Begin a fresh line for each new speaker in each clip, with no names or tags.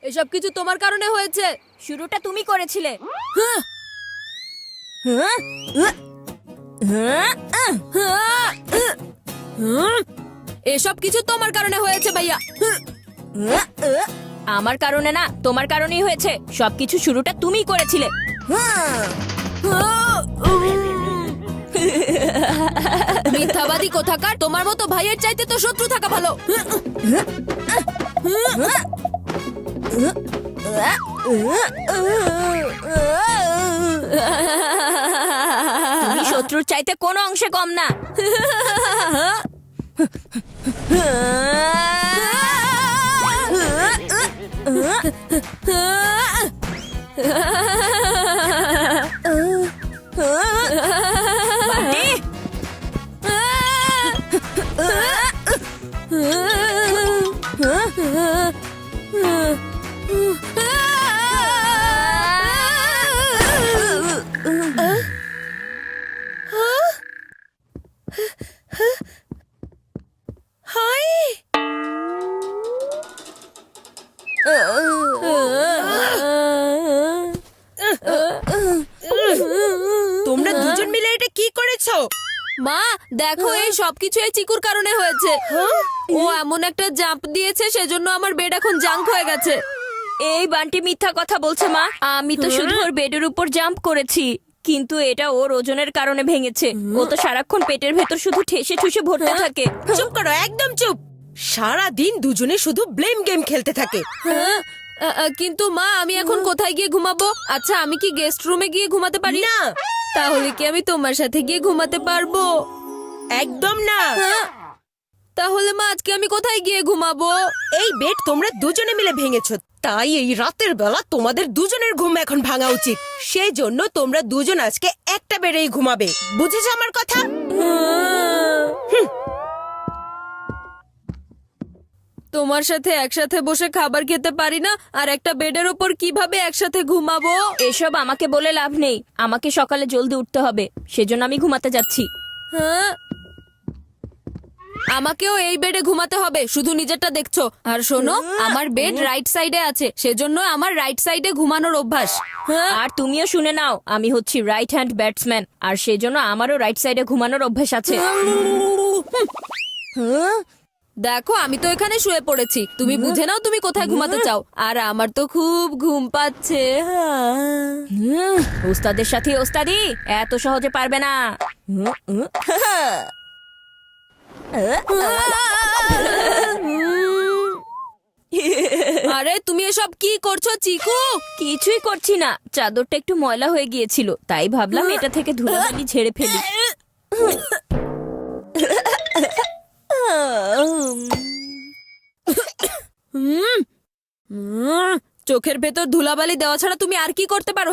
এসব কিছু তোমার কারণে হয়েছে।
শুরুটা তুমি করেছিলে।
এসব কিছু তোমার কারণে হয়েছে ভাইয়া।
আমার কারণে না, তোমার কারণেই হয়েছে। সবকিছু শুরুটা তুমিই করেছিলে।
মিথ্যাবাদী কোথাকার, তোমার মতো ভাইয়ের চাইতে তো শত্রু থাকা ভালো।
তুমি শত্রুর চাইতে কোনো অংশে কম না। বান্টি!
তোমরা দুজন মিলে এটা কি করেছো?
মা দেখো, এই সবকিছু এই চিকুর কারণে হয়েছে। ও এমন একটা জাম্প দিয়েছে, সেজন্য আমার বেড এখন জাঙ্ক হয়ে গেছে।
এই বান্টি মিথ্যা কথা বলছে মা। আমি তো শুধু ওর বেডের উপর জাম্প করেছি, কিন্তু এটা ওর ওজনের কারণে ভেঙেছে। ও তো সারাক্ষণ পেটের ভেতর শুধু ঠেসে ঠুসে ভরতে থাকে।
চুপ করো, একদম চুপ। সারা দিন দুজনে শুধু ব্লেম গেম খেলতে থাকে।
কিন্তু মা, আমি এখন কোথায় গিয়ে ঘুমাবো? আচ্ছা, আমি কি গেস্ট রুমে গিয়ে ঘুমাতে পারি?
না,
তাহলে কি আমি তোমার সাথে গিয়ে ঘুমাতে পারবো?
একদম না।
তাহলে মা, আজকে আমি কোথায় গিয়ে ঘুমাবো?
এই বেড তোমরা দুজনে মিলে ভেঙেছো, তাই এই রাতের বেলা তোমাদের দুজনের ঘুম এখন ভাঙা উচিত। সেই জন্য তোমরা দুজন আজকে একটা বেডেই ঘুমাবে, বুঝেছো আমার কথা?
তোমার সাথে একসাথে বসে খাবার খেতে পারি না, আর একটা বেডের ওপর কিভাবে একসাথে ঘুমাবো?
এসব আমাকে বলে লাভ নেই। আমাকে সকালে জলদি উঠতে হবে, সেজন্য আমি ঘুমাতে যাচ্ছি।
হ্যাঁ, আমাকেও এই বেডে ঘুমাতে হবে, শুধু নিজেরটা দেখছো। আর শোনো, আমার বেড রাইট সাইডে আছে, সেজন্য আমার রাইট সাইডে ঘুমানোর অভ্যাস। হ্যাঁ,
আর তুমিও শুনে নাও, আমি হচ্ছি রাইট হ্যান্ড ব্যাটসম্যান, আর সেজন্য আমারও রাইট সাইডে ঘুমানোর অভ্যাস আছে।
দেখো, আমি তো এখানে শুয়ে পড়েছি, তুমি বুঝে নাও তুমি কোথায় ঘুমাতে চাও। আর আমার তো খুব ঘুম পাচ্ছে।
ওস্তাদের সাথে ওস্তাদি এত সহজে পারবে না।
আরে তুমি এসব কি করছো চিকু?
কিছুই করছি না, চাদরটা একটু ময়লা হয়ে গিয়েছিল, তাই ভাবলাম এটা থেকে ধুলাবালি ঝেড়ে ফেলি।
চোখের ভেতর ধুলাবালি দেওয়া ছাড়া তুমি আর কি করতে পারো?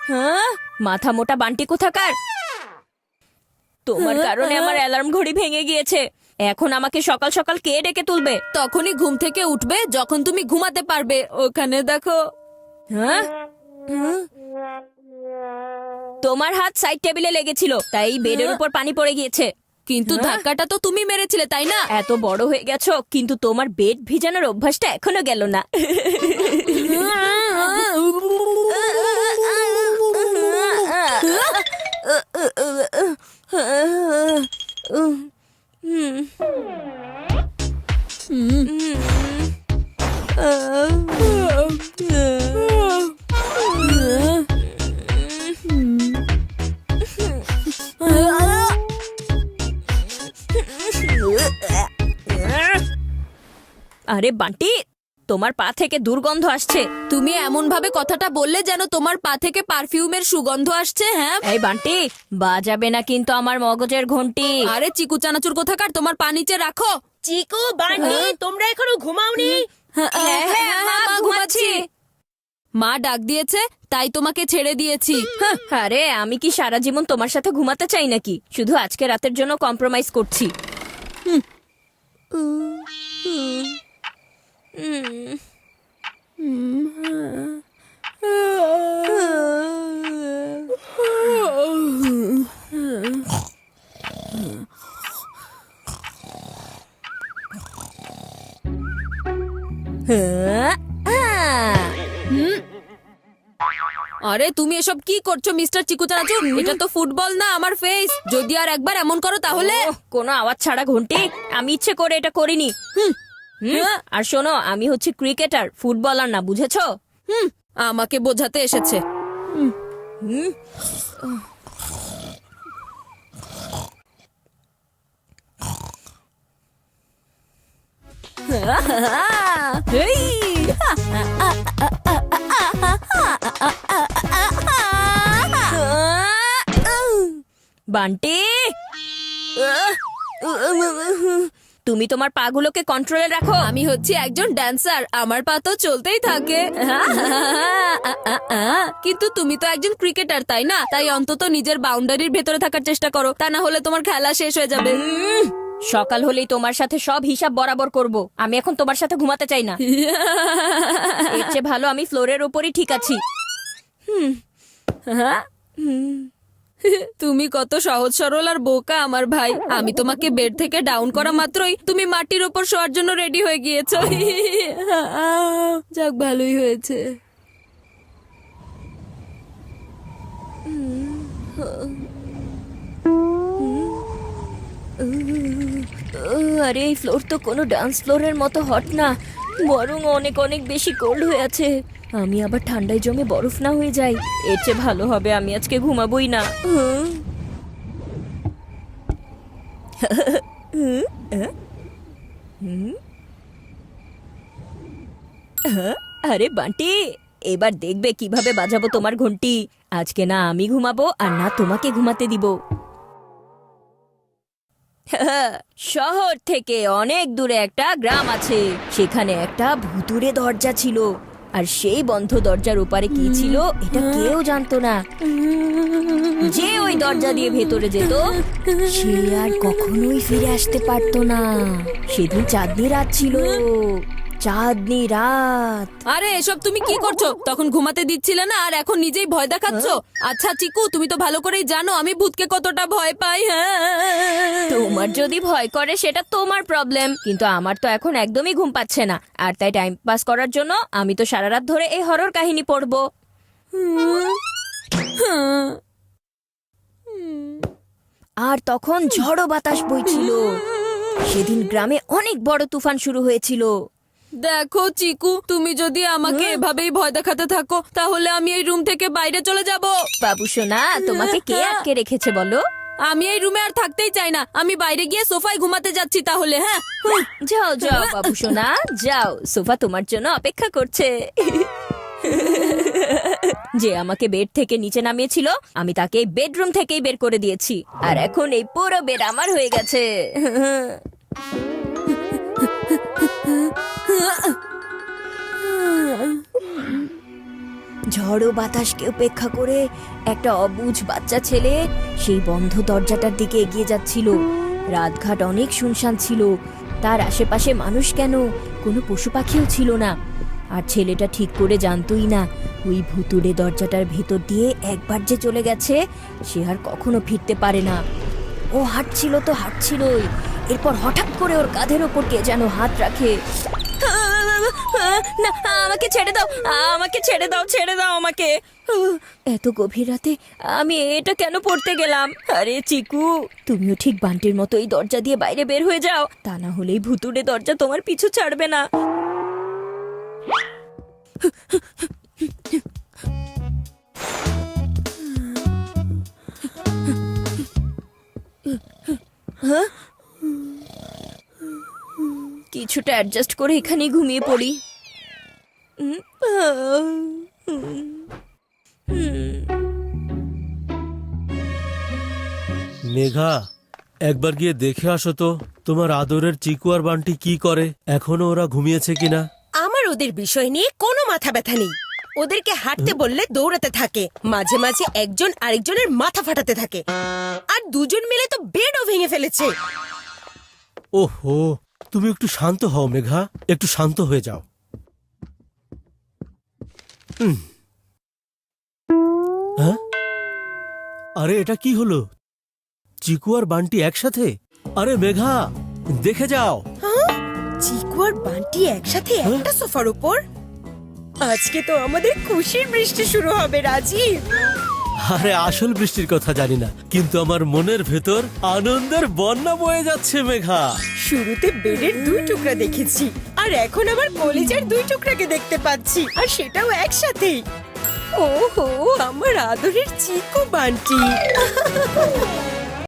হ্যাঁ,
মাথা মোটা বান্টি কোথাকার, তোমার কারণে আমার অ্যালার্ম ঘড়ি ভেঙে গিয়েছে। এখন আমাকে সকাল সকাল কে ডেকে তুলবে?
তখনই ঘুম থেকে উঠবে যখন তুমি ঘুমাতে পারবে। ওখানে দেখো।
হ্যাঁ, তোমার হাত সাইড টেবিলে লেগেছিল, তাই বেডের উপর পানি পড়ে গিয়েছে।
কিন্তু ধাক্কাটা তো তুমি মেরেছিলে, তাই না?
এত বড় হয়ে গেছো, কিন্তু তোমার বেড ভিজানোর অভ্যাসটা এখনো গেল না। আরে বান্টি, তোমার পা থেকে দুর্গন্ধ আসছে।
তুমি এমন ভাবে কথাটা বললে যেন তোমার পা থেকে পারফিউমের সুগন্ধ আসছে। হ্যাঁ,
এই বান্টি, বাজাবে না কিন্তু আমার মগজের ঘন্টি।
আরে চিকু চানাচুর কোথাকার, তোমার পা নিচে রাখো।
চিকু, বান্টি, তোমরা এখনো ঘুমাওনি?
হ্যাঁ, মা, ঘুমাচ্ছি। মা ডাক দিয়েছে তাই তোমাকে ছেড়ে দিয়েছি।
আরে আমি কি সারা জীবন তোমার সাথে ঘুমাতে চাই নাকি? শুধু আজকে রাতের জন্য কম্প্রোমাইজ করছি।
আরে তুমি এসব কি করছো মিস্টার চিকু চানাচুর? এটা তো ফুটবল না, আমার ফেস। যদি আর একবার এমন করো তাহলে
কোনো আওয়াজ ছাড়া ঘন্টি, আমি ইচ্ছে করে এটা করিনি। আর শোনো, আমি হচ্ছে ক্রিকেটার, ফুটবলার না, বুঝেছো?
আমাকে বোঝাতে এসেছে।
বান্টি, তুমি তোমার পাগুলোকে কন্ট্রোলে রাখো।
আমি হচ্ছি একজন ড্যান্সার, আমার পা তো চলতেই থাকে। কিন্তু তুমি তো একজন ক্রিকেটার, তাই না? তাই অন্তত নিজের বাউন্ডারির ভেতরে থাকার চেষ্টা করো, তা না হলে তোমার খেলা শেষ হয়ে যাবে।
সকাল হলেই তোমার সাথে সব হিসাব বরাবর করব। আমি এখন তোমার সাথে ঘুমাতে চাই না। এর চেয়ে ভালো আমি ফ্লোরের ওপরই ঠিক আছি।
তুমি কত সহজ সরল আর বোকা আমার ভাই। আমি তোমাকে বেড থেকে ডাউন করা মাত্রই তুমি মাটির ওপর শোয়ার জন্য রেডি হয়ে গিয়েছো। যাক, ভালোই হয়েছে।
আরে এই ফ্লোর তো কোনো ডান্স ফ্লোরের মতো হট না, বরং অনেক অনেক বেশি কোল্ড হয়ে আছে। আমি আবার ঠান্ডায় জমে বরফ না হয়ে যাই। এর চেয়ে ভালো হবে আমি আজকে ঘুমাবোই না। আরে বান্টি, এবার দেখবে কিভাবে বাজাবো তোমার ঘন্টি। আজকে না আমি ঘুমাবো আর না তোমাকে ঘুমাতে দিব। শহর থেকে অনেক দূরে একটা গ্রাম আছে, সেখানে একটা ভুতুড়ে দরজা ছিল। আর সেই বন্ধ দরজার ওপারে কি ছিল এটা কেউ জানতো না। যে ওই দরজা দিয়ে ভেতরে যেত সে আর কখনোই ফিরে আসতে পারতো না। সেদিন চাঁদনি রাত ছিল, চাঁদনি রাত।
আরে এসব তুমি কি করছো? তখন ঘুমাতে দিচ্ছিলে না আর এখন নিজেই ভয় দেখাচ্ছ। আচ্ছা চিকু, তুমি তো ভালো করেই জানো আমি ভূতকে কতটা ভয় পাই। হ্যাঁ,
তোমার যদি ভয় করে সেটা তোমার প্রবলেম, কিন্তু আমার তো এখন একদমই ঘুম পাচ্ছে না। আর তাই টাইম পাস করার জন্য আমি তো সারা রাত ধরে এই হরর কাহিনী পড়বো। আর তখন ঝড়ো বাতাস বইছিল। সেদিন গ্রামে অনেক বড় তুফান শুরু হয়েছিল।
দেখো চিকু, তুমি যদি আমাকে এভাবেই ভয় দেখাতে থাকো তাহলে আমি এই রুম থেকে বাইরে চলে যাব।
বাবু সোনা, তোমাকে কে আটকে রেখেছে বলো?
আমি এই রুমে আর থাকতেই চাই না, আমি বাইরে গিয়ে সোফায় ঘুমাতে যাচ্ছি তাহলে। হ্যাঁ,
যাও যাও বাবু সোনা, যাও, সোফা তোমার জন্য অপেক্ষা করছে। যে আমাকে বেড থেকে নিচে নামিয়েছিল আমি তাকে বেডরুম থেকেই বের করে দিয়েছি, আর এখন এই পুরো বেড আমার হয়ে গেছে। ঝড়ো বাতাসকে উপেক্ষা করে একটা অবুঝ বাচ্চা ছেলে সেই বন্ধ দরজাটার দিকে এগিয়ে যাচ্ছিল। রাতঘাট অনেক শুনশান ছিল, তার আশেপাশে মানুষ কেন, কোনো পশু পাখিও ছিল না। আর ছেলেটা ঠিক করে জানতোই না ওই ভুতুড়ে দরজাটার ভেতর দিয়ে একবার যে চলে গেছে সে আর কখনো ফিরতে পারে না। ও হাঁটছিল তো হাঁটছিলই, এরপর হঠাৎ করে ওর কাঁধের ওপর কে যেন হাত রাখে। না, আমাকে ছেড়ে দাও, আমাকে ছেড়ে দাও, ছেড়ে দাও আমাকে। এত গভীর রাতে আমি এটা কেন পড়তে গেলাম? আরে চিকু, তুমিও ঠিক বান্টির মতো এই দরজা দিয়ে বাইরে বের হয়ে যাও, তা না হলেই ভুতুড়ে দরজা তোমার পিছু ছাড়বে না। কিছুটা অ্যাডজাস্ট করে এখানেই ঘুমিয়ে পড়ি।
মেঘা, একবার গিয়ে দেখে আসো তো তোমার আদরের চিকু আর বান্টি কি করে, এখনো ওরা ঘুমিয়েছে কিনা।
আমার ওদের বিষয় নিয়ে কোনো মাথা ব্যথা নেই। ওদেরকে হাঁটতে বললে দৌড়াতে থাকে, মাঝে মাঝে একজন আরেকজনের মাথা ফাটাতে থাকে, আর দুজন মিলে তো বেডও ভেঙে ফেলেছে।
ওহো, তুমি একটু শান্ত হও মেঘা, একটু শান্ত হয়ে যাও। হ্যাঁ, আরে এটা কি হলো? চিকু আর বান্টি একসাথে? আরে মেঘা, দেখে যাও।
চিকু আর বান্টি একসাথে একটা সোফার উপর? আজকে তো আমাদের খুশির বৃষ্টি শুরু হবে রাজীব।
আরে আসল বৃষ্টির কথা জানি না, কিন্তু আমার মনের ভেতর আনন্দের বন্যা বয়ে যাচ্ছে মেঘা।
শুরুতে বেডের 2 টুকরা দেখেছি, আর এখন আমার কলিজার 2 টুকরাকে দেখতে পাচ্ছি, আর সেটাও একসাথেই। ওহো, আমার আদরের চিকু বান্টি।